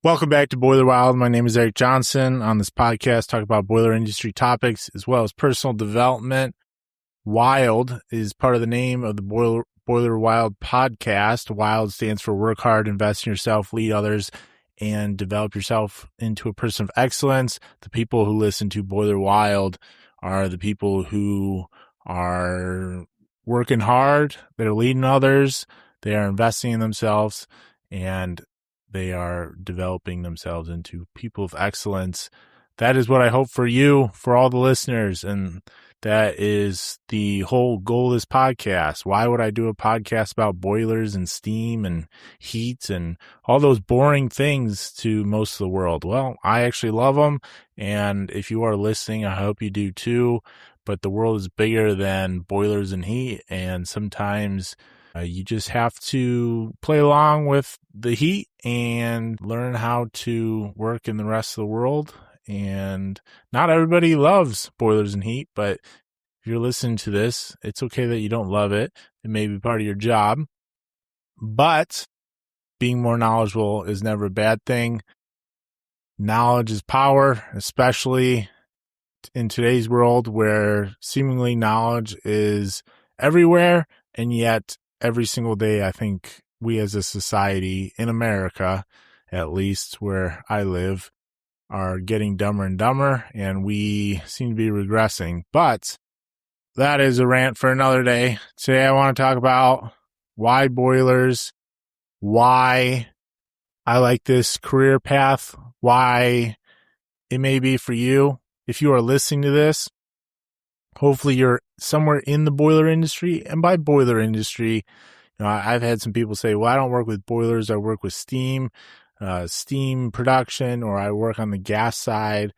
Welcome back to Boiler Wild. My name is Eric Johnson. On this podcast, talk about boiler industry topics as well as personal development. Wild is part of the name of the Boiler Wild podcast. Wild stands for work hard, invest in yourself, lead others, and develop yourself into a person of excellence. The people who listen to Boiler Wild are the people who are working hard, they're leading others, they are investing in themselves, and they are developing themselves into people of excellence. That is what I hope for you, for all the listeners. And that is the whole goal of this podcast. Why would I do a podcast about boilers and steam and heat and all those boring things to most of the world? Well, I actually love them. And if you are listening, I hope you do too. But the world is bigger than boilers and heat. And sometimes you just have to play along with the heat and learn how to work in the rest of the world. And not everybody loves boilers and heat, but if you're listening to this, it's okay that you don't love it. It may be part of your job, but being more knowledgeable is never a bad thing. Knowledge is power, especially in today's world where seemingly knowledge is everywhere, and yet every single day, I think we as a society in America, at least where I live, are getting dumber and dumber, and we seem to be regressing. But that is a rant for another day. Today, I want to talk about why boilers, why I like this career path, why it may be for you. If you are listening to this, hopefully you're somewhere in the boiler industry. And by boiler industry, I've had some people say, well, I don't work with boilers. I work with steam production, or I work on the gas side.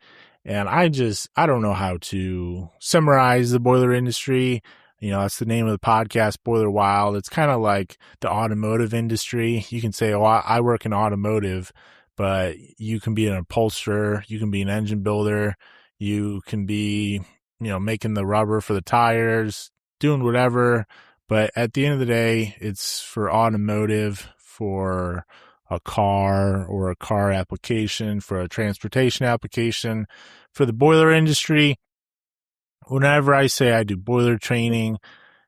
And I don't know how to summarize the boiler industry. That's the name of the podcast, Boiler Wild. It's kind of like the automotive industry. You can say, oh, I work in automotive, but you can be an upholsterer. You can be an engine builder. You can be, making the rubber for the tires, doing whatever. But at the end of the day, it's for automotive, for a car or a car application, for a transportation application. For the boiler industry, whenever I say I do boiler training,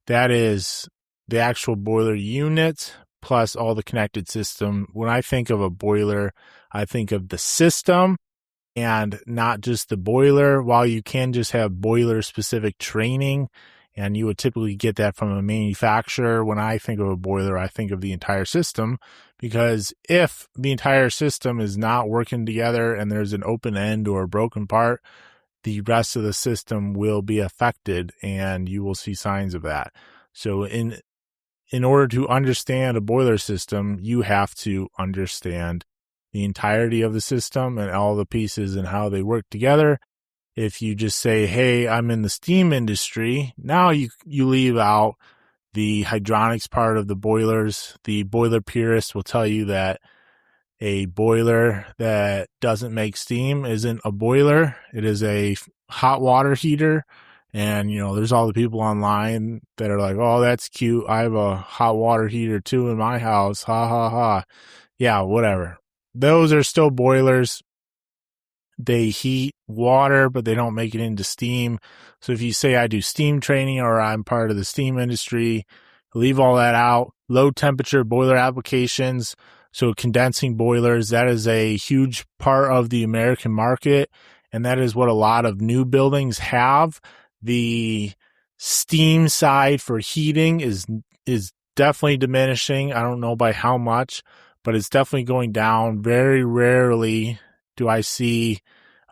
that is the actual boiler unit plus all the connected system. When I think of a boiler, I think of the system and not just the boiler. While you can just have boiler-specific training, and you would typically get that from a manufacturer, when I think of a boiler, I think of the entire system, because if the entire system is not working together and there's an open end or a broken part, the rest of the system will be affected, and you will see signs of that. So in order to understand a boiler system, you have to understand the entirety of the system and all the pieces and how they work together. If you just say, hey, I'm in the steam industry, now you leave out the hydronics part of the boilers. The boiler purist will tell you that a boiler that doesn't make steam isn't a boiler. It is a hot water heater. And, there's all the people online that are like, oh, that's cute. I have a hot water heater too in my house. Ha, ha, ha. Yeah, whatever. Those are still boilers. They heat water, but they don't make it into steam. So if you say I do steam training or I'm part of the steam industry, leave all that out. Low temperature boiler applications. So condensing boilers, that is a huge part of the American market. And that is what a lot of new buildings have. The steam side for heating is definitely diminishing. I don't know by how much, but it's definitely going down. Very rarely do I see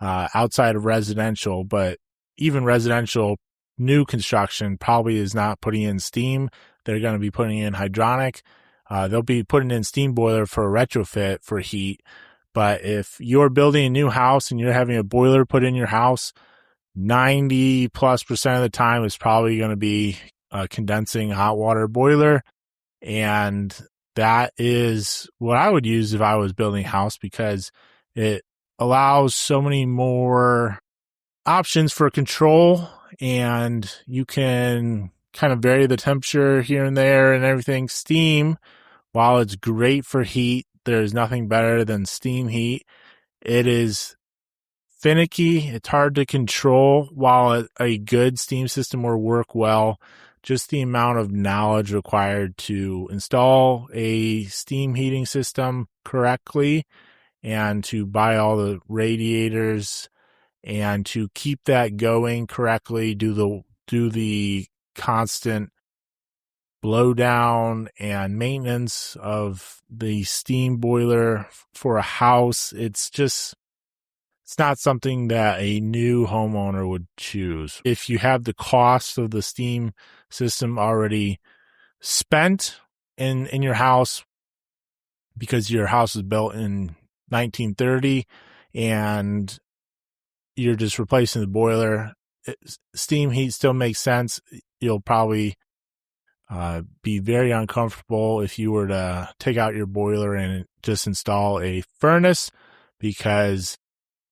outside of residential, but even residential new construction probably is not putting in steam. They're going to be putting in hydronic. They'll be putting in steam boiler for a retrofit for heat. But if you're building a new house and you're having a boiler put in your house, 90+% of the time it's probably going to be a condensing hot water boiler. And that is what I would use if I was building a house, because it allows so many more options for control, and you can kind of vary the temperature here and there and everything. Steam, while it's great for heat, there is nothing better than steam heat. It is finicky. It's hard to control. While a good steam system will work well, just the amount of knowledge required to install a steam heating system correctly and to buy all the radiators and to keep that going correctly, do the constant blow down and maintenance of the steam boiler for a house. It's not something that a new homeowner would choose. If you have the cost of the steam system already spent in your house because your house was built in 1930 and you're just replacing the boiler, steam heat still makes sense. You'll probably be very uncomfortable if you were to take out your boiler and just install a furnace, because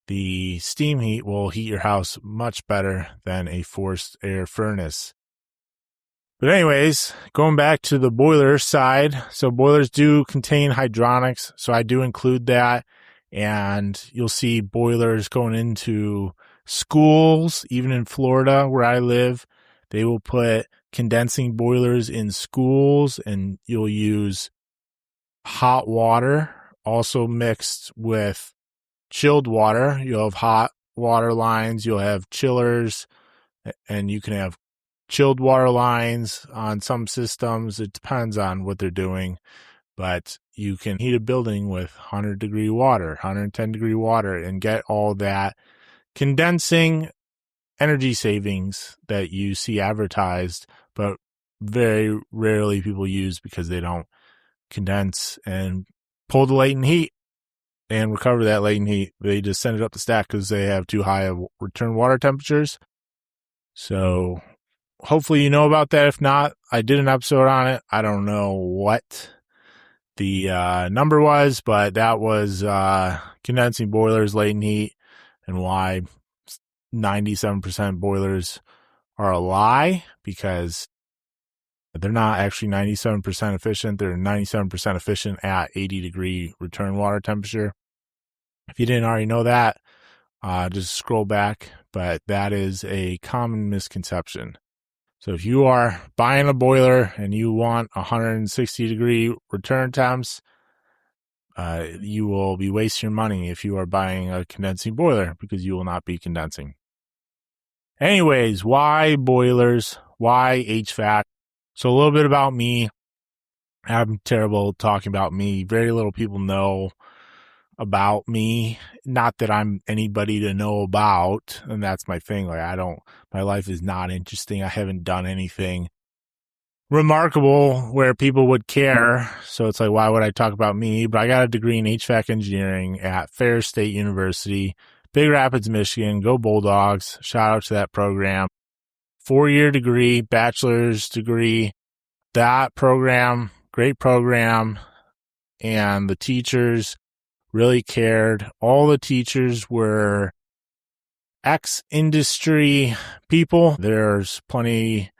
the steam heat will heat your house much better than a forced air furnace. But anyways, going back to the boiler side, so boilers do contain hydronics, so I do include that, and you'll see boilers going into schools. Even in Florida where I live, they will put condensing boilers in schools, and you'll use hot water also mixed with chilled water. You'll have hot water lines, you'll have chillers, and you can have chilled water lines on some systems. It depends on what they're doing, but you can heat a building with 100-degree water, 110-degree water, and get all that condensing energy savings that you see advertised, but very rarely people use because they don't condense and pull the latent heat and recover that latent heat. They just send it up the stack because they have too high of return water temperatures. So hopefully you know about that. If not, I did an episode on it. I don't know what the number was, but that was condensing boilers, latent heat, and why 97% boilers are a lie, because they're not actually 97% efficient. They're 97% efficient at 80-degree return water temperature. If you didn't already know that, just scroll back, but that is a common misconception. So if you are buying a boiler and you want 160-degree return temps, you will be wasting your money if you are buying a condensing boiler, because you will not be condensing. Anyways, why boilers? Why HVAC? So a little bit about me. I'm terrible talking about me. Very little people know about me. Not that I'm anybody to know about, and that's my thing. My life is not interesting. I haven't done anything remarkable where people would care. So it's like, why would I talk about me? But I got a degree in HVAC engineering at Ferris State University, Big Rapids, Michigan. Go Bulldogs. Shout out to that program. 4-year degree, bachelor's degree. That program, great program. And the teachers really cared. All the teachers were ex-industry people. There's plenty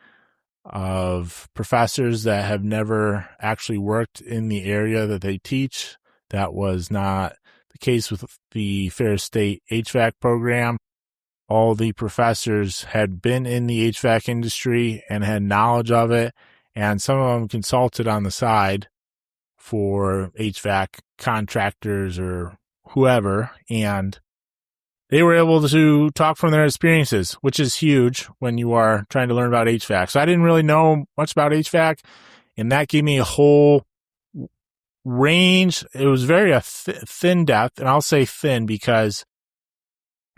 of professors that have never actually worked in the area that they teach. That was not the case with the Ferris State HVAC program. All the professors had been in the HVAC industry and had knowledge of it, and some of them consulted on the side for HVAC contractors or whoever, and they were able to talk from their experiences, which is huge when you are trying to learn about HVAC. So I didn't really know much about HVAC, and that gave me a whole range. It was very thin depth, and I'll say thin because,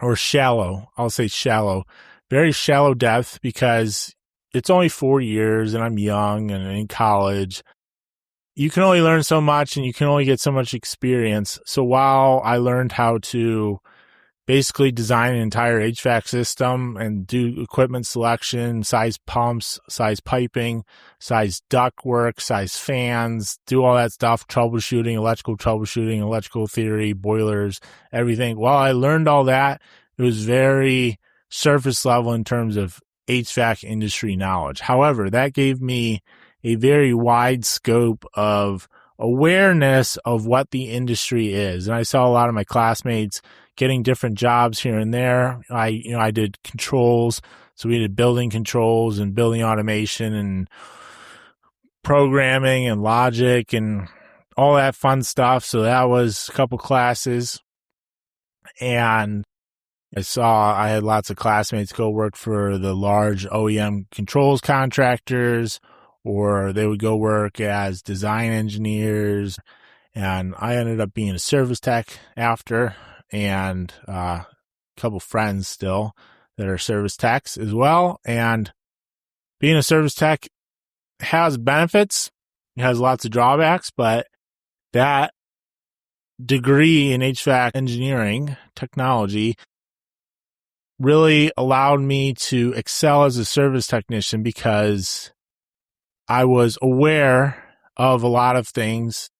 or shallow. I'll say shallow. Very shallow depth because it's only 4 years, and I'm young and in college. You can only learn so much, and you can only get so much experience. So while I learned how to basically design an entire HVAC system and do equipment selection, size pumps, size piping, size ductwork, size fans, do all that stuff, troubleshooting, electrical theory, boilers, everything. While I learned all that, it was very surface level in terms of HVAC industry knowledge. However, that gave me a very wide scope of awareness of what the industry is. And I saw a lot of my classmates getting different jobs here and there. I did controls. So we did building controls and building automation and programming and logic and all that fun stuff. So that was a couple classes. And I had lots of classmates go work for the large OEM controls contractors, or they would go work as design engineers. And I ended up being a service tech after, and a couple friends still that are service techs as well. And being a service tech has benefits. It has lots of drawbacks, but that degree in HVAC engineering technology really allowed me to excel as a service technician because I was aware of a lot of things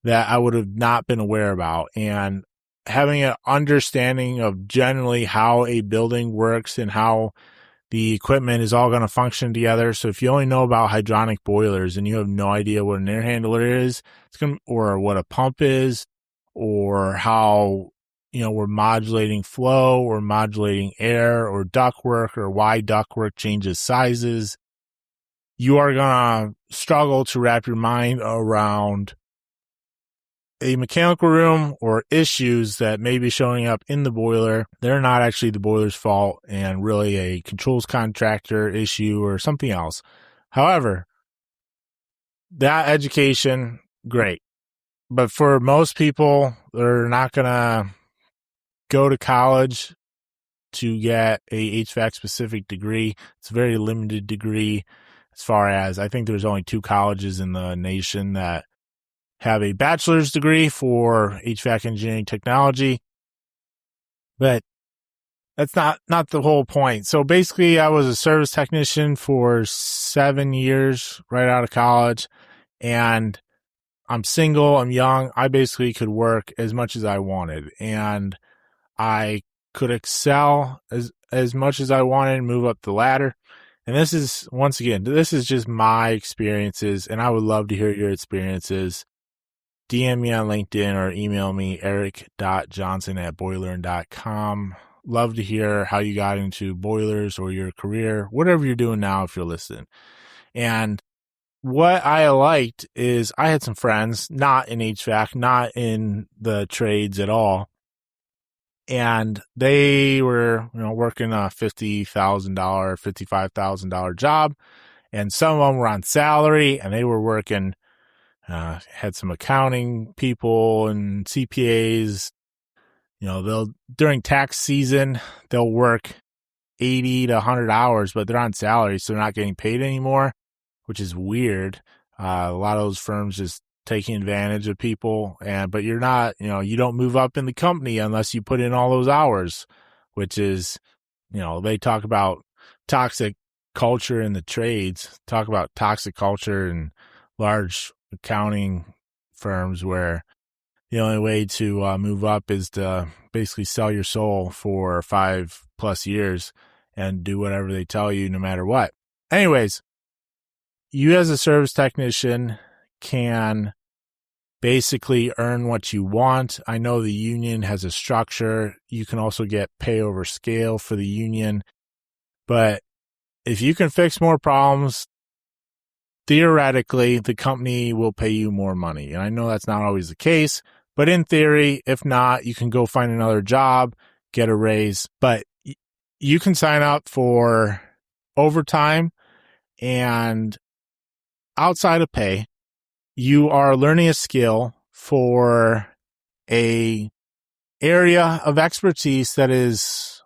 that I would have not been aware about. And having an understanding of generally how a building works and how the equipment is all going to function together. So if you only know about hydronic boilers and you have no idea what an air handler is, or what a pump is, or how we're modulating flow or modulating air or ductwork, or why ductwork changes sizes, you are going to struggle to wrap your mind around a mechanical room or issues that may be showing up in the boiler. They're not actually the boiler's fault and really a controls contractor issue or something else. However, that education, great. But for most people, they're not going to go to college to get a HVAC specific degree. It's a very limited degree as far as I think there's only 2 colleges in the nation that have a bachelor's degree for HVAC engineering technology, but that's not the whole point. So basically I was a service technician for 7 years right out of college, and I'm single, I'm young. I basically could work as much as I wanted, and I could excel as much as I wanted and move up the ladder. And this is, once again, this is just my experiences, and I would love to hear your experiences. DM me on LinkedIn or email me, eric.johnson@boilerin.com. Love to hear how you got into boilers or your career, whatever you're doing now if you're listening. And what I liked is I had some friends, not in HVAC, not in the trades at all. And they were, working a $50,000, $55,000 job. And some of them were on salary, and they were working, had some accounting people and CPAs. During tax season, they'll work 80 to 100 hours, but they're on salary, so they're not getting paid anymore, which is weird. A lot of those firms just taking advantage of people, but you're not, you don't move up in the company unless you put in all those hours, which is, they talk about toxic culture in the trades, talk about toxic culture in large accounting firms where the only way to move up is to basically sell your soul for 5+ years and do whatever they tell you no matter what. Anyways, you as a service technician can basically earn what you want. I know the union has a structure. You can also get pay over scale for the union. But if you can fix more problems, theoretically, the company will pay you more money. And I know that's not always the case, but in theory, if not, you can go find another job, get a raise. But you can sign up for overtime, and outside of pay, you are learning a skill for a area of expertise that is,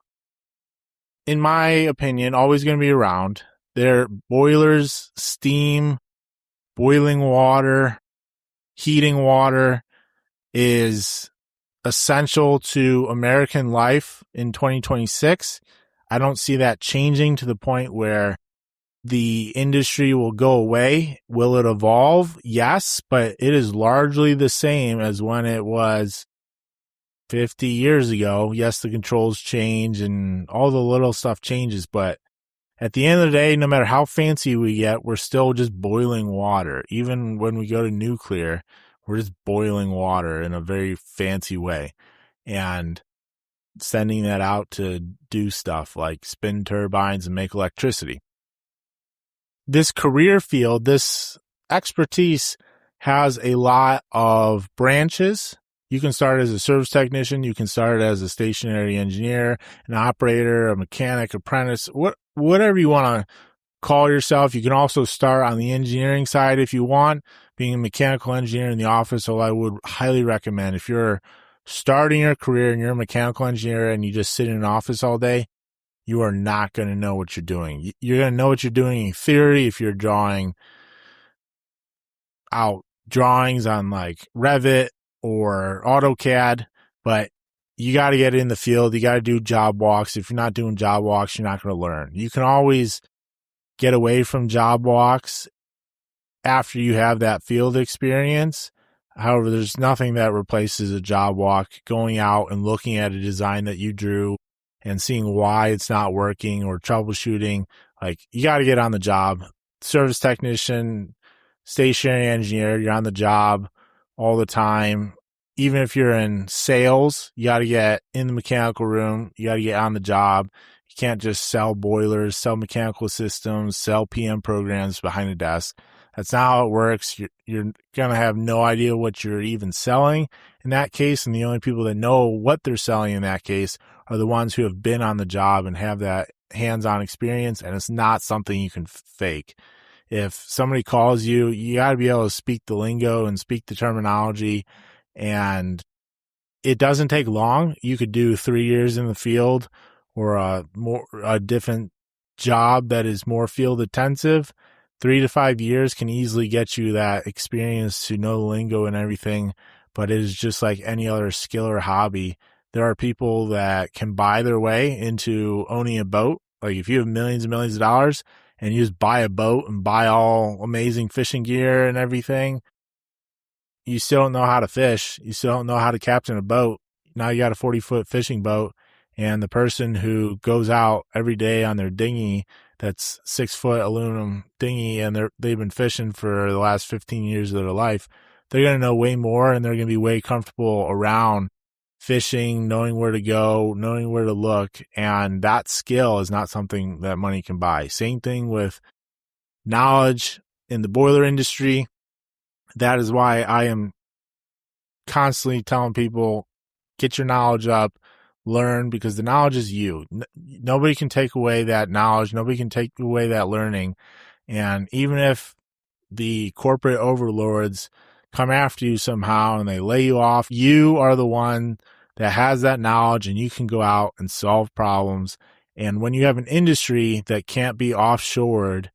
in my opinion, always going to be around. They're boilers, steam, boiling water, heating water is essential to American life in 2026. I don't see that changing to the point where the industry will go away. Will it evolve? Yes, but it is largely the same as when it was 50 years ago. Yes, the controls change and all the little stuff changes, but at the end of the day, no matter how fancy we get, we're still just boiling water. Even when we go to nuclear, We're just boiling water in a very fancy way and sending that out to do stuff like spin turbines and make electricity. This career field, this expertise has a lot of branches. You can start as a service technician. You can start as a stationary engineer, an operator, a mechanic, apprentice, whatever you want to call yourself. You can also start on the engineering side if you want, being a mechanical engineer in the office. So I would highly recommend, if you're starting your career and you're a mechanical engineer and you just sit in an office all day, you are not going to know what you're doing. You're going to know what you're doing in theory if you're drawing out drawings on like Revit or AutoCAD, but you got to get in the field. You got to do job walks. If you're not doing job walks, you're not going to learn. You can always get away from job walks after you have that field experience. However, there's nothing that replaces a job walk, going out and looking at a design that you drew and seeing why it's not working or troubleshooting. Like, you got to get on the job. Service technician, stationary engineer, you're on the job all the time. Even if you're in sales, you got to get in the mechanical room. You got to get on the job. You can't just sell boilers, sell mechanical systems, sell PM programs behind a desk. That's not how it works. You're going to have no idea what you're even selling in that case. And the only people that know what they're selling in that case are the ones who have been on the job and have that hands-on experience. And it's not something you can fake. If somebody calls you, you got to be able to speak the lingo and speak the terminology. And it doesn't take long. You could do 3 years in the field or a different job that is more field intensive. 3 to 5 years can easily get you that experience to know the lingo and everything, but it is just like any other skill or hobby. There are people that can buy their way into owning a boat. Like, if you have millions and millions of dollars and you just buy a boat and buy all amazing fishing gear and everything, you still don't know how to fish. You still don't know how to captain a boat. Now you got a 40-foot fishing boat, and the person who goes out every day on their dinghy, that's 6-foot aluminum dinghy, and they've been fishing for the last 15 years of their life, they're going to know way more, and they're going to be way comfortable around fishing, knowing where to go, knowing where to look. And that skill is not something that money can buy. Same thing with knowledge in the boiler industry. That is why I am constantly telling people, get your knowledge up, learn, because the knowledge is you. Nobody can take away that knowledge. Nobody can take away that learning. And even if the corporate overlords come after you somehow and they lay you off, you are the one that has that knowledge, and you can go out and solve problems. And when you have an industry that can't be offshored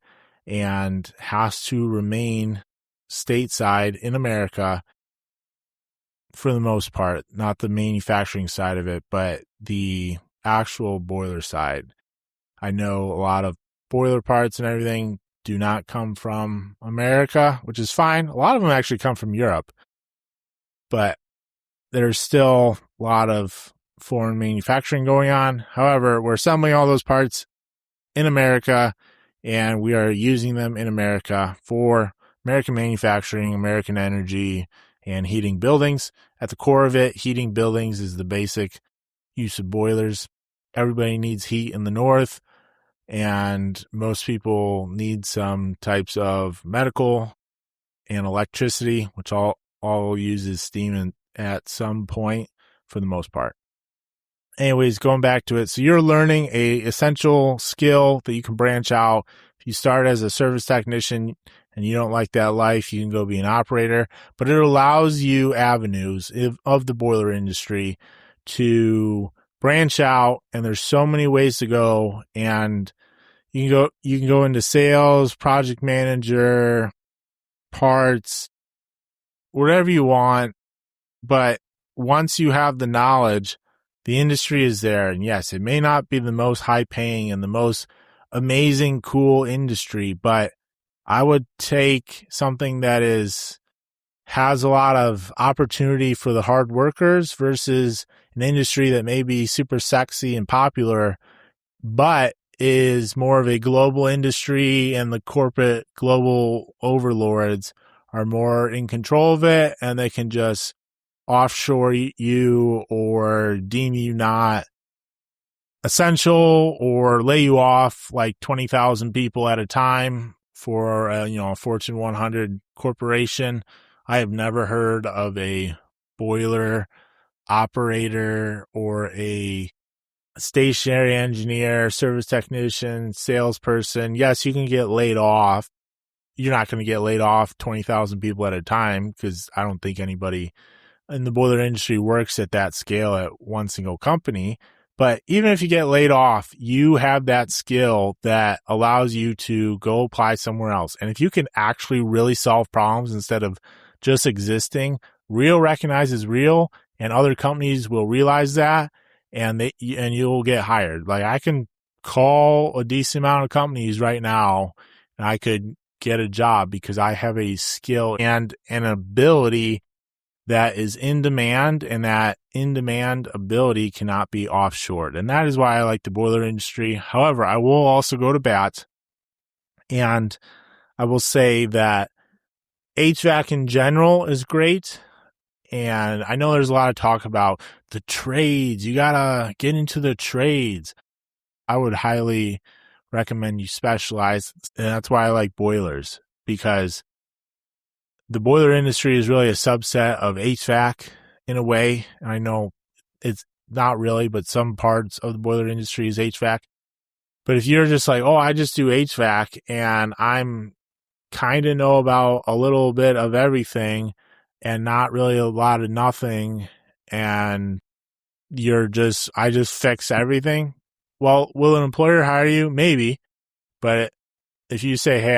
and has to remain stateside in America, for the most part, not the manufacturing side of it, but the actual boiler side. I know a lot of boiler parts and everything do not come from America, which is fine. A lot of them actually come from Europe, but there's still a lot of foreign manufacturing going on. However, we're assembling all those parts in America, and we are using them in America for American manufacturing, American energy, and heating buildings. At the core of it, heating buildings is the basic use of boilers. Everybody needs heat in the north, and most people need some types of medical and electricity, which all uses steam at some point for the most part. Anyways, going back to it. So you're learning a essential skill that you can branch out. If you start as a service technician and you don't like that life, you can go be an operator. But it allows you avenues of the boiler industry to branch out, and there's so many ways to go. And you can go into sales, project manager, parts, whatever you want. But once you have the knowledge, the industry is there. And yes, it may not be the most high paying and the most amazing, cool industry, but I would take something that has a lot of opportunity for the hard workers versus an industry that may be super sexy and popular, but is more of a global industry, and the corporate global overlords are more in control of it, and they can just offshore you or deem you not essential or lay you off like 20,000 people at a time for a Fortune 100 corporation. I have never heard of a boiler operator or a stationary engineer, service technician, salesperson. Yes, you can get laid off. You're not going to get laid off 20,000 people at a time, because I don't think anybody in the boiler industry works at that scale at one single company. But even if you get laid off, you have that skill that allows you to go apply somewhere else. And if you can actually really solve problems instead of just existing, real recognizes real, and other companies will realize that, and you'll get hired. Like, I can call a decent amount of companies right now, and I could get a job because I have a skill and an ability that is in demand, and that in demand ability cannot be offshored. And that is why I like the boiler industry. However, I will also go to bat, and I will say that HVAC in general is great. And I know there's a lot of talk about the trades. You gotta get into the trades. I would highly recommend you specialize. And that's why I like boilers, because the boiler industry is really a subset of HVAC in a way. And I know it's not really, but some parts of the boiler industry is HVAC. But if you're just like, oh, I just do HVAC and I'm kind of know about a little bit of everything and not really a lot of nothing, and I just fix everything. Well, will an employer hire you? Maybe. But if you say, hey,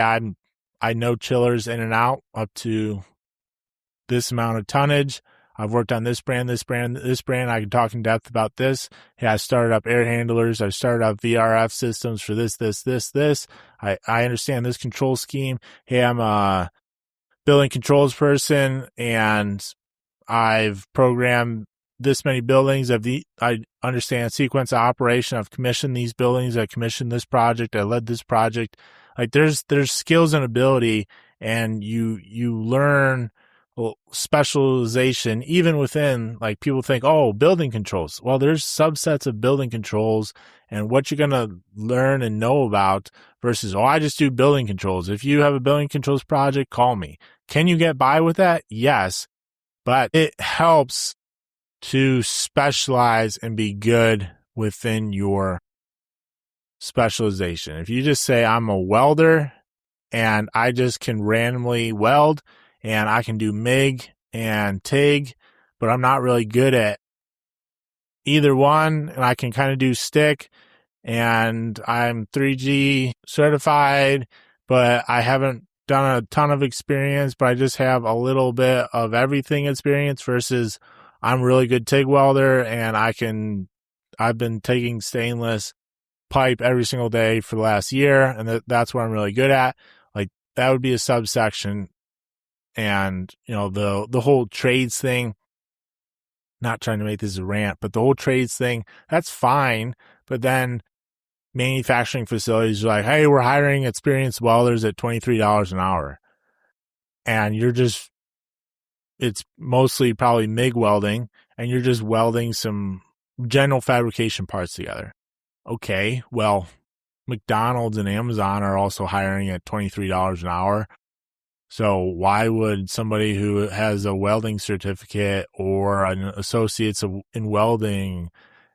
I know chillers in and out up to this amount of tonnage. I've worked on this brand. I can talk in depth about this. Hey, I started up air handlers. I started up VRF systems for this. I understand this control scheme. Hey, I'm a building controls person, and I've programmed this many buildings. I understand sequence of operation. I've commissioned these buildings. I commissioned this project. I led this project. Like, there's skills and ability, and you learn specialization even within, like, people think, oh, building controls. Well, there's subsets of building controls and what you're going to learn and know about versus, oh, I just do building controls. If you have a building controls project, call me. Can you get by with that? Yes, but it helps to specialize and be good within your specialization. If you just say, I'm a welder and I just can randomly weld, and I can do MIG and TIG, but I'm not really good at either one, and I can kind of do stick, and I'm 3G certified, but I haven't done a ton of experience, but I just have a little bit of everything experience, versus I'm a really good TIG welder, and I've been taking stainless pipe every single day for the last year, and that's what I'm really good at. Like, that would be a subsection. And, the whole trades thing, not trying to make this a rant, but the whole trades thing, that's fine. But then manufacturing facilities are like, hey, we're hiring experienced welders at $23 an hour. And it's mostly probably MIG welding, and you're just welding some general fabrication parts together. Okay, well, McDonald's and Amazon are also hiring at $23 an hour. So why would somebody who has a welding certificate or an associate's in welding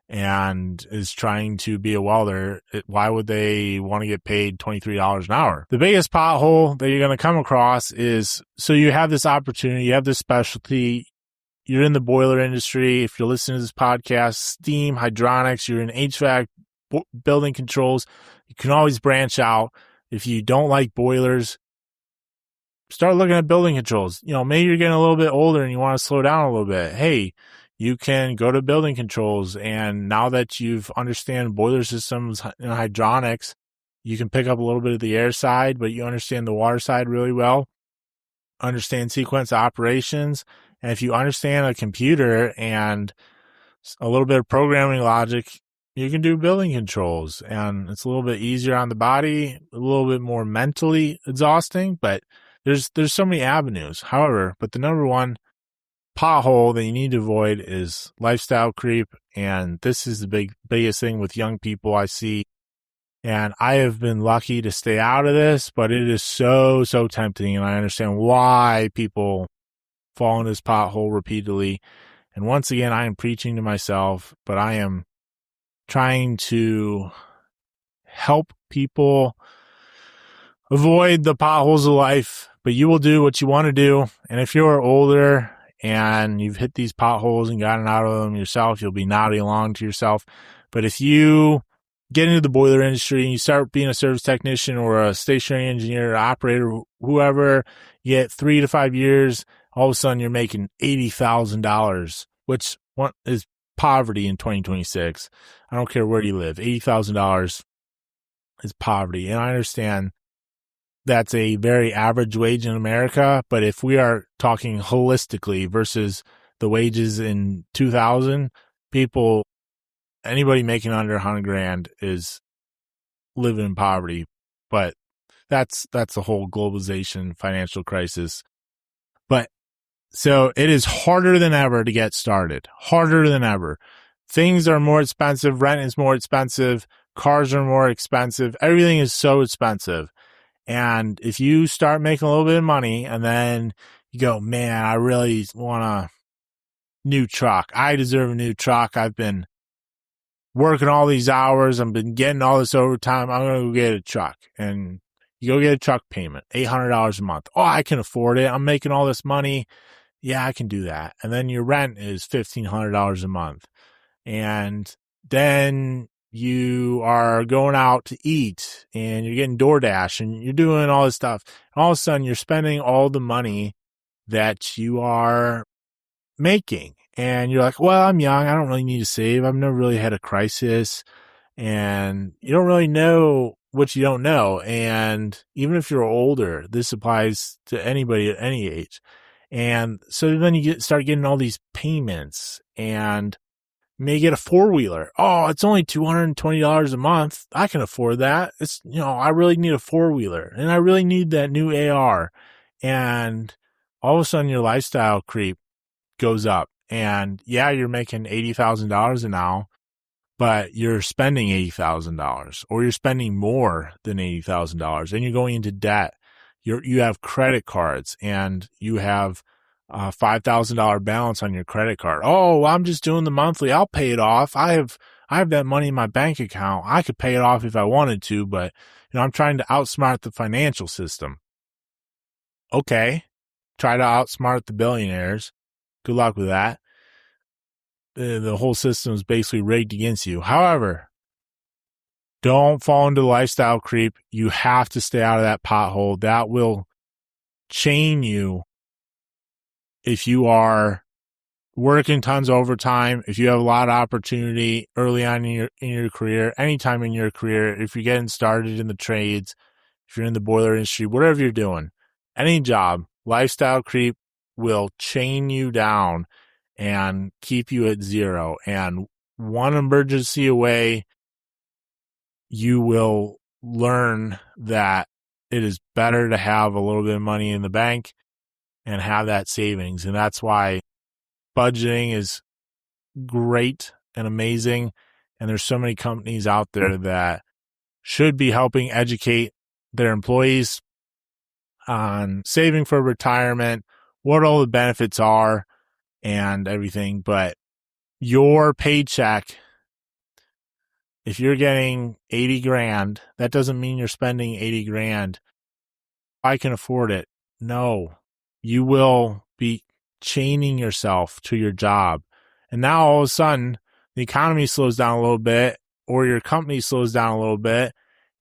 and is trying to be a welder, why would they want to get paid $23 an hour? The biggest pothole that you're going to come across is, so you have this opportunity, you have this specialty, you're in the boiler industry. If you're listening to this podcast, steam, hydronics, you're in HVAC, building controls, you can always branch out. If you don't like boilers, start looking at building controls. Maybe you're getting a little bit older and you want to slow down a little bit. Hey, you can go to building controls, and now that you've understand boiler systems and hydronics, you can pick up a little bit of the air side, but you understand the water side really well, understand sequence operations. And if you understand a computer and a little bit of programming logic, you can do building controls, and it's a little bit easier on the body, a little bit more mentally exhausting, but there's so many avenues. However, but the number one pothole that you need to avoid is lifestyle creep. And this is the biggest thing with young people I see. And I have been lucky to stay out of this, but it is so tempting. And I understand why people fall in this pothole repeatedly. And once again, I am preaching to myself, but I am trying to help people avoid the potholes of life, but you will do what you want to do. And if you're older and you've hit these potholes and gotten out of them yourself, you'll be nodding along to yourself. But if you get into the boiler industry and you start being a service technician or a stationary engineer or operator, whoever, you get 3 to 5 years, all of a sudden you're making $80,000, which is poverty in 2026. I don't care where you live. $80,000 is poverty. And I understand that's a very average wage in America, but if we are talking holistically versus the wages in 2000, anybody making under 100 grand is living in poverty. But that's the whole globalization financial crisis. But so it is harder than ever to get started. Harder than ever. Things are more expensive. Rent is more expensive. Cars are more expensive. Everything is so expensive. And if you start making a little bit of money and then you go, man, I really want a new truck. I deserve a new truck. I've been working all these hours. I've been getting all this overtime. I'm going to go get a truck. And you go get a truck payment, $800 a month. Oh, I can afford it. I'm making all this money. Yeah, I can do that. And then your rent is $1,500 a month. And then you are going out to eat and you're getting DoorDash and you're doing all this stuff. And all of a sudden you're spending all the money that you are making. And you're like, well, I'm young. I don't really need to save. I've never really had a crisis. And you don't really know what you don't know. And even if you're older, this applies to anybody at any age. And so then you start getting all these payments and may get a four-wheeler. Oh, it's only $220 a month. I can afford that. I really need a four-wheeler and I really need that new AR. And all of a sudden your lifestyle creep goes up and yeah, you're making $80,000 now, but you're spending $80,000 or you're spending more than $80,000 and you're going into debt. You have credit cards and you have $5,000 balance on your credit card. Oh, well, I'm just doing the monthly. I'll pay it off. I have that money in my bank account. I could pay it off if I wanted to, but I'm trying to outsmart the financial system. Okay. Try to outsmart the billionaires. Good luck with that. The whole system is basically rigged against you. However, don't fall into the lifestyle creep. You have to stay out of that pothole. That will chain you if you are working tons of overtime, if you have a lot of opportunity early on in your career, anytime in your career, if you're getting started in the trades, if you're in the boiler industry, whatever you're doing, any job, lifestyle creep will chain you down and keep you at zero. And one emergency away, you will learn that it is better to have a little bit of money in the bank and have that savings. And that's why budgeting is great and amazing. And there's so many companies out there that should be helping educate their employees on saving for retirement, what all the benefits are and everything. But your paycheck, if you're getting 80 grand, that doesn't mean you're spending 80 grand. I can afford it. No, you will be chaining yourself to your job. And now all of a sudden the economy slows down a little bit or your company slows down a little bit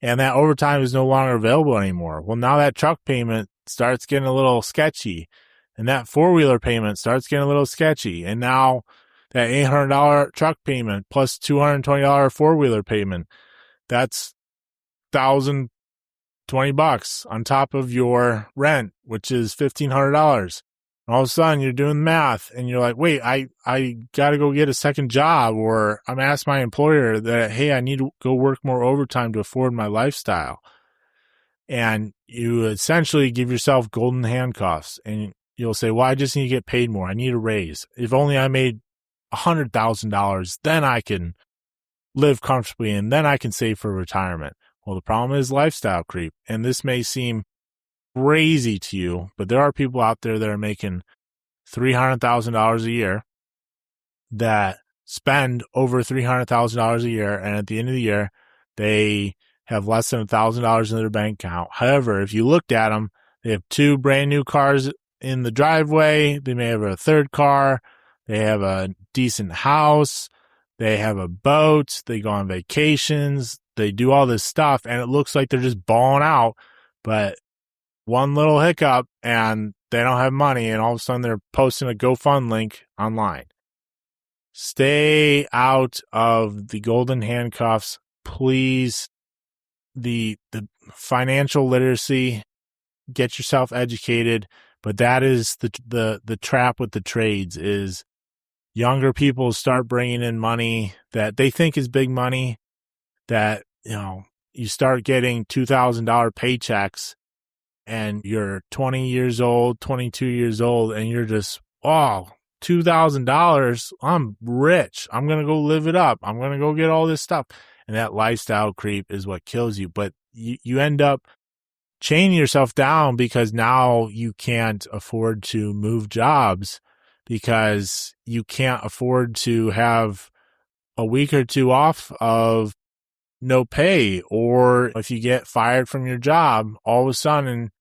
and that overtime is no longer available anymore. Well, now that truck payment starts getting a little sketchy and that four-wheeler payment starts getting a little sketchy. And now that $800 truck payment plus $220 four-wheeler payment, that's $1,020 on top of your rent, which is $1,500. All of a sudden you're doing the math and you're like, wait, I got to go get a second job, or I'm asking my employer that, hey, I need to go work more overtime to afford my lifestyle. and you essentially give yourself golden handcuffs, and you'll say, well, I just need to get paid more. I need a raise. If only I made $100,000, then I can live comfortably and then I can save for retirement. Well, the problem is lifestyle creep. And this may seem crazy to you, but there are people out there that are making $300,000 a year that spend over $300,000 a year. And at the end of the year, they have less than $1,000 in their bank account. However, if you looked at them, they have 2 brand new cars in the driveway. They may have a 3rd car. They have a decent house. They have a boat. They go on vacations. They do all this stuff, and it looks like they're just balling out. But one little hiccup, and they don't have money, and all of a sudden they're posting a GoFund link online. Stay out of the golden handcuffs, please. The financial literacy, get yourself educated, but that is the trap with the trades is younger people start bringing in money that they think is big money, that, you start getting $2,000 paychecks and you're 20 years old, 22 years old, and you're just, oh, $2,000, I'm rich. I'm going to go live it up. I'm going to go get all this stuff. And that lifestyle creep is what kills you. But you end up chaining yourself down because now you can't afford to move jobs, because you can't afford to have a week or 2 off of no pay. Or if you get fired from your job, all of a sudden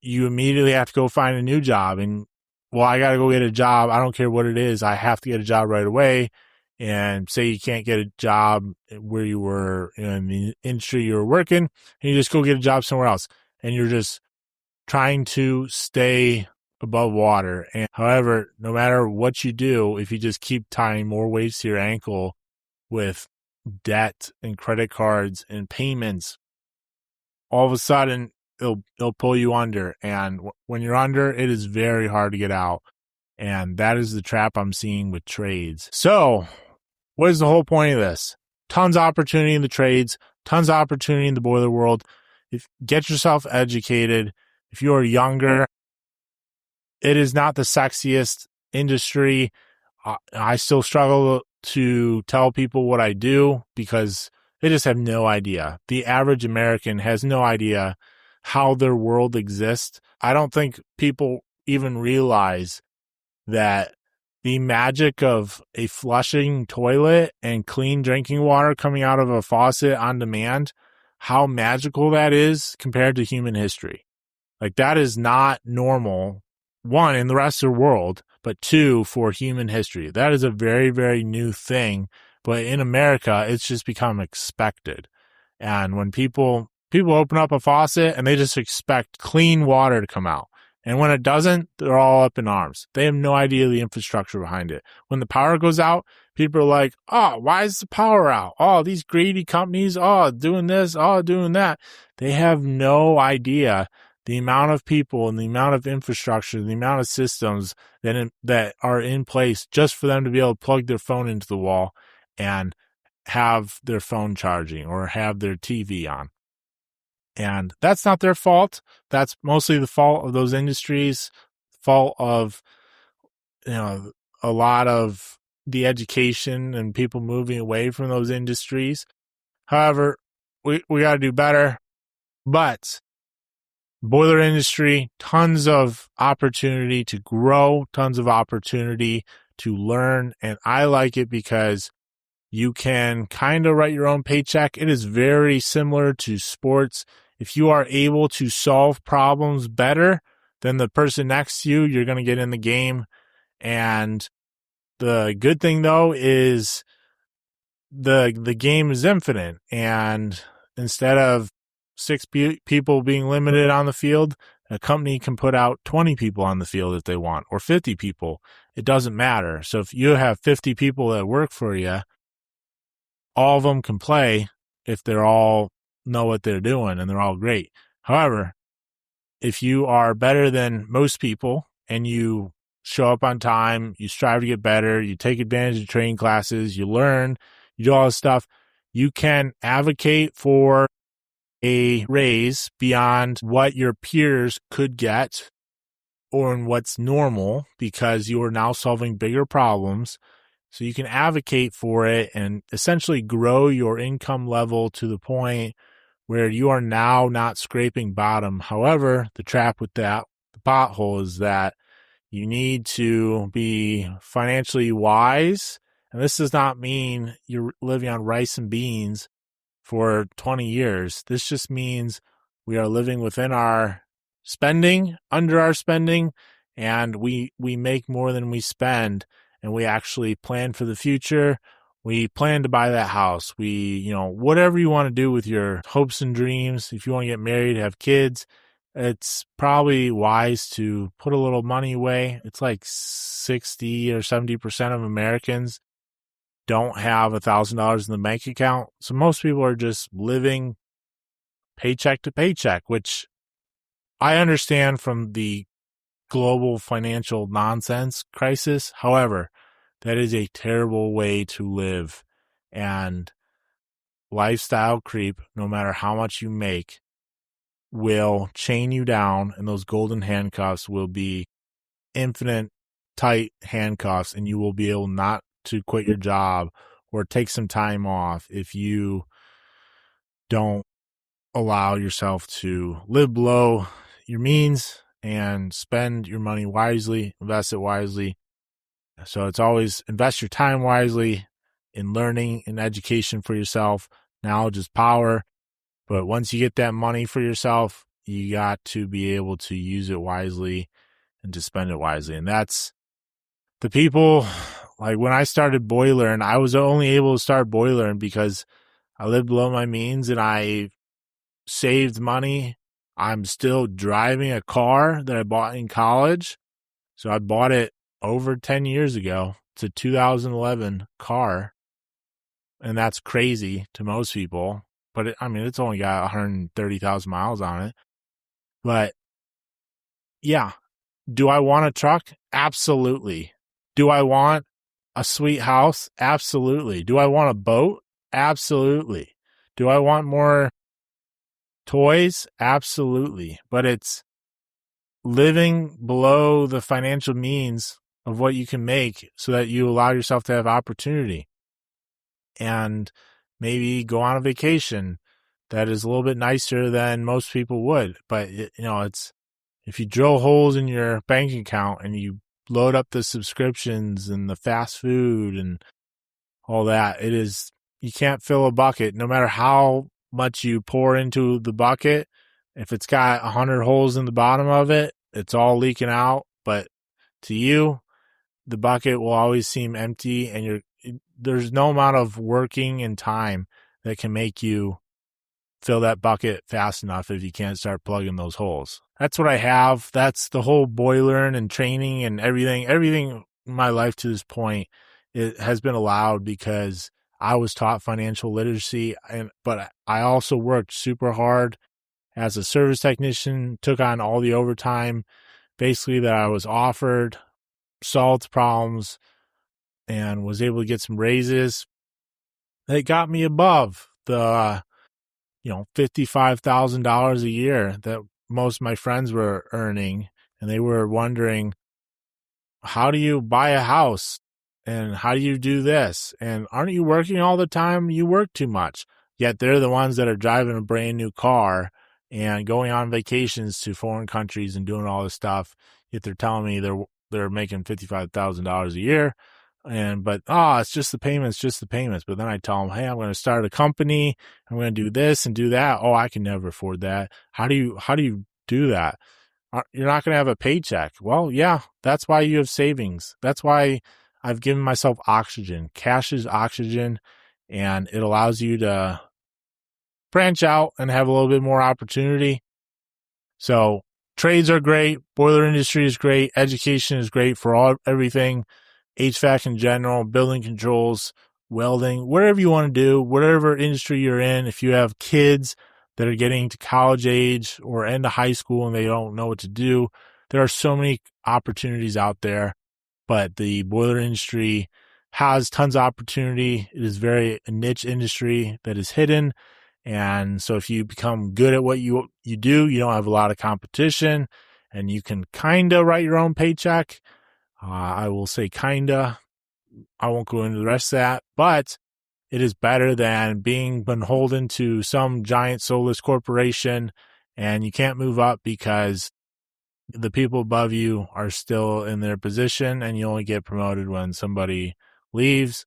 you immediately have to go find a new job. And, well, I got to go get a job. I don't care what it is. I have to get a job right away. And say you can't get a job where you were in the industry you were working, and you just go get a job somewhere else. And you're just trying to stay above water. And however, no matter what you do, if you just keep tying more weights to your ankle with debt and credit cards and payments, all of a sudden it'll pull you under. And when you're under, it is very hard to get out. And that is the trap I'm seeing with trades. So what is the whole point of this? Tons of opportunity in the trades, tons of opportunity in the boiler world. Get yourself educated. If you are younger, it is not the sexiest industry. I still struggle to tell people what I do because they just have no idea. The average American has no idea how their world exists. I don't think people even realize that the magic of a flushing toilet and clean drinking water coming out of a faucet on demand, how magical that is compared to human history. Like, that is not normal, 1, in the rest of the world, but 2, for human history. That is a very, very new thing. But in America, it's just become expected. And when people open up a faucet and they just expect clean water to come out. And when it doesn't, they're all up in arms. They have no idea the infrastructure behind it. When the power goes out, people are like, oh, why is the power out? Oh, these greedy companies, oh, doing this, oh, doing that. They have no idea the amount of people and the amount of infrastructure, the amount of systems that are in place just for them to be able to plug their phone into the wall and have their phone charging or have their TV on. And that's not their fault. That's mostly the fault of those industries, fault of, a lot of the education and people moving away from those industries. However, we got to do better. But boiler industry, tons of opportunity to grow, tons of opportunity to learn. And I like it because you can kind of write your own paycheck. It is very similar to sports. If you are able to solve problems better than the person next to you, you're going to get in the game. And the good thing, though, is the game is infinite. And instead of 6 people being limited on the field, a company can put out 20 people on the field if they want, or 50 people. It doesn't matter. So if you have 50 people that work for you, all of them can play if they're all know what they're doing and they're all great. However, if you are better than most people and you show up on time, you strive to get better, you take advantage of training classes, you learn, you do all this stuff, you can advocate for a raise beyond what your peers could get or in what's normal because you are now solving bigger problems. So you can advocate for it and essentially grow your income level to the point where you are now not scraping bottom. However, the trap with that, the pothole, is that you need to be financially wise. And this does not mean you're living on rice and beans for 20 years. This just means we are living within our spending, under our spending, and we make more than we spend, and we actually plan for the future. We plan to buy that house. Whatever you want to do with your hopes and dreams, if you want to get married, have kids, it's probably wise to put a little money away. It's like 60 or 70% of Americans don't have $1,000 in the bank account. So most people are just living paycheck to paycheck, which I understand from the global financial nonsense crisis. However, that is a terrible way to live, and lifestyle creep, no matter how much you make, will chain you down, and those golden handcuffs will be infinite tight handcuffs, and you will be able not to quit your job or take some time off if you don't allow yourself to live below your means and spend your money wisely, invest it wisely. So it's always invest your time wisely in learning and education for yourself. Knowledge is power. But once you get that money for yourself, you got to be able to use it wisely and to spend it wisely. And that's the people, like when I started Boiler, I was only able to start Boiler because I lived below my means and I saved money. I'm still driving a car that I bought in college. So I bought it over 10 years ago. It's a 2011 car. And that's crazy to most people. But it's only got 130,000 miles on it. But yeah, do I want a truck? Absolutely. Do I want a sweet house? Absolutely. Do I want a boat? Absolutely. Do I want more toys? Absolutely. But it's living below the financial means of what you can make so that you allow yourself to have opportunity and maybe go on a vacation that is a little bit nicer than most people would. But, it's if you drill holes in your bank account and you load up the subscriptions and the fast food and all that, you can't fill a bucket no matter how much you pour into the bucket. If it's got 100 holes in the bottom of it, it's all leaking out. But to you, the bucket will always seem empty, and there's no amount of working and time that can make you fill that bucket fast enough if you can't start plugging those holes. That's what I have. That's the whole Boiler and training and everything. Everything in my life to this point, it has been allowed because I was taught financial literacy, but I also worked super hard as a service technician, took on all the overtime basically that I was offered, solved problems, and was able to get some raises that got me above the $55,000 a year that most of my friends were earning. And they were wondering, how do you buy a house? And how do you do this? And aren't you working all the time? You work too much. Yet they're the ones that are driving a brand new car and going on vacations to foreign countries and doing all this stuff. Yet they're telling me they're making $55,000 a year. It's just the payments. But then I tell them, hey, I'm going to start a company. I'm going to do this and do that. Oh, I can never afford that. How do you do that? You're not going to have a paycheck. Well, yeah, that's why you have savings. That's why I've given myself oxygen. Cash is oxygen, and it allows you to branch out and have a little bit more opportunity. So trades are great. Boiler industry is great. Education is great for everything. HVAC in general, building controls, welding, whatever you want to do, whatever industry you're in. If you have kids that are getting to college age or end of high school and they don't know what to do, there are so many opportunities out there. But the boiler industry has tons of opportunity. It is very a niche industry that is hidden, And so if you become good at what you do, you don't have a lot of competition, and you can kind of write your own paycheck. I will say kinda. I won't go into the rest of that, but it is better than being beholden to some giant soulless corporation and you can't move up because the people above you are still in their position and you only get promoted when somebody leaves,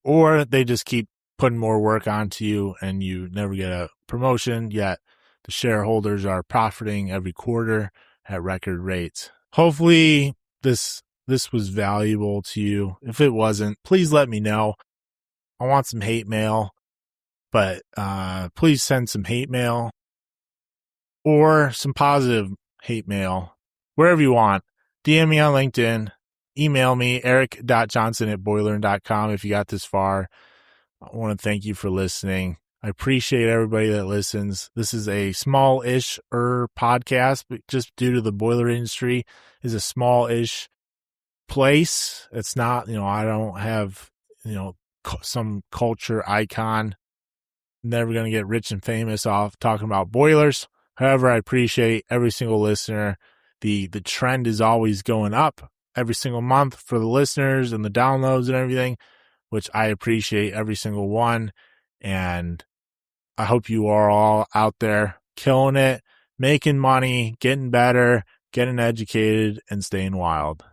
or they just keep putting more work onto you and you never get a promotion, yet the shareholders are profiting every quarter at record rates. Hopefully this was valuable to you. If it wasn't, please let me know. I want some hate mail, but please send some hate mail or some positive hate mail, wherever you want. DM me on LinkedIn, email me, eric.johnson@boilerin.com if you got this far. I want to thank you for listening. I appreciate everybody that listens. This is a small-ish podcast, but just due to the boiler industry is a small-ish place. It's not, I don't have, some culture icon. Never going to get rich and famous off talking about boilers. However, I appreciate every single listener. The trend is always going up every single month for the listeners and the downloads and everything, which I appreciate every single one. And I hope you are all out there killing it, making money, getting better, getting educated, and staying wild.